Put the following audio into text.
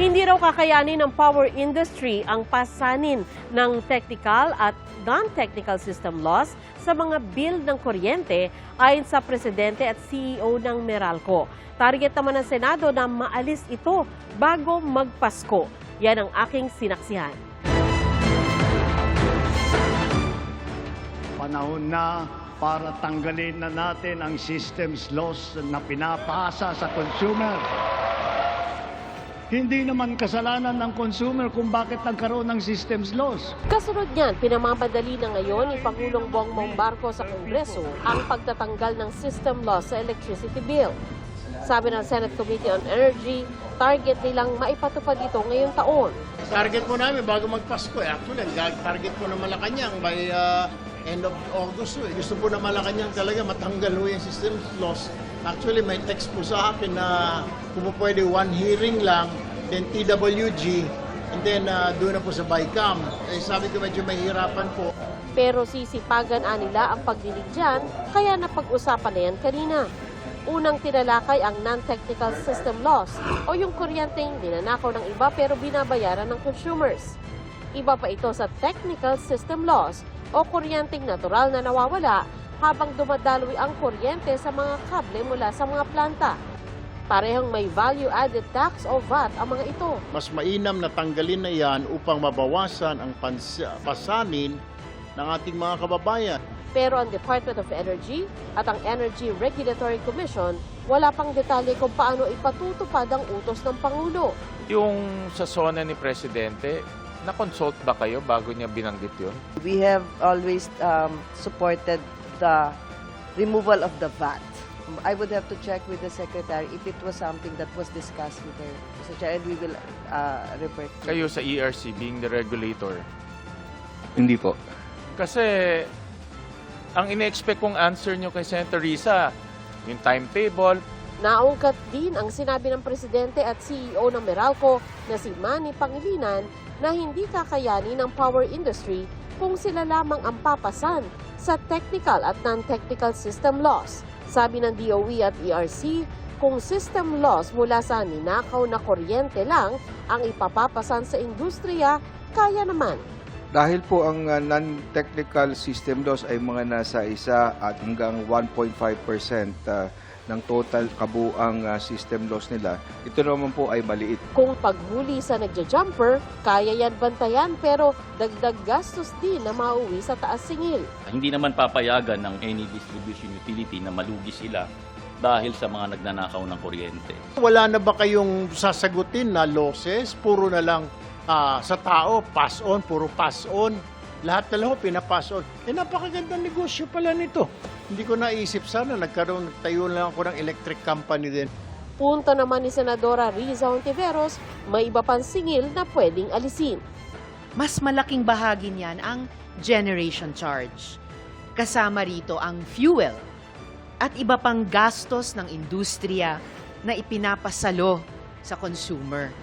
Hindi raw kakayanin ng power industry ang pasanin ng technical at non-technical system loss sa mga bill ng kuryente ayon sa Presidente at CEO ng Meralco. Target naman ng Senado na maalis ito bago magpasko. Yan ang aking sinaksihan. Panahon na para tanggalin na natin ang systems loss na pinapasa sa consumer. Hindi naman kasalanan ng consumer kung bakit nagkaroon ng systems loss. Kasunod niyan, pinamamadali na ngayon ni Pangulong Bongbong Marcos sa Kongreso ang pagtatanggal ng system loss sa electricity bill. Sabi ng Senate Committee on Energy, target nilang maipatupad ito ngayong taon. Target po namin bago magpasko. Actually, target po ng Malacanang by end of August. Gusto po ng Malacanang talaga matanggal ho yung system loss. Actually, may text po sa akin na kung pwede one hearing lang, then TWG, and then doon na po sa BICAM. Sabi ko medyo mahirapan po. Pero sisipagan nila ang pagdinig dyan, kaya napag-usapan na yan kanina. Unang tinalakay ang non-technical system loss o yung kuryenteng ninanakaw ng iba pero binabayaran ng consumers. Iba pa ito sa technical system loss o kuryenteng natural na nawawala habang dumadaloy ang kuryente sa mga kable mula sa mga planta. Parehong may value-added tax o VAT ang mga ito. Mas mainam na tanggalin na yan upang mabawasan ang pasanin ng ating mga kababayan. Pero ang Department of Energy at ang Energy Regulatory Commission wala pang detalye kung paano ipatutupad ang utos ng Pangulo. Yung sa SONA ni Presidente, na-consult ba kayo bago niya binanggit yun? We have always supported the removal of the VAT. I would have to check with the Secretary if it was something that was discussed with her, Mr. Chair, and we will revert. Kayo sa ERC being the regulator? Hindi po. Kasi ang ine-expect kong answer nyo kay Senator Risa, yung timetable. Naungkat din ang sinabi ng Presidente at CEO ng Meralco na si Manny Pangilinan na hindi kakayanin ng power industry kung sila lamang ang papasan sa technical at non-technical system loss. Sabi ng DOE at ERC, kung system loss mula sa ninakaw na kuryente lang ang ipapapasan sa industriya, kaya naman. Dahil po ang non-technical system loss ay mga nasa 1 at hanggang 1.5% ng total kabuang system loss nila, ito naman po ay maliit. Kung paghuli sa nagja-jumper, kaya yan bantayan pero dagdag gastos din na mauwi sa taas singil. Hindi naman papayagan ng any distribution utility na malugi sila dahil sa mga nagnanakaw ng kuryente. Wala na ba kayong sasagutin na losses? Puro na lang sa tao, pass on, puro pass on. Lahat na lang pinapass on. Napakagandang negosyo pala nito. Hindi ko naisip sana, nagtayo lang ako ng electric company din. Punto naman ni Senadora Riza Hontiveros, may iba pang singil na pwedeng alisin. Mas malaking bahagi niyan ang generation charge. Kasama rito ang fuel at iba pang gastos ng industriya na ipinapasalo sa consumer.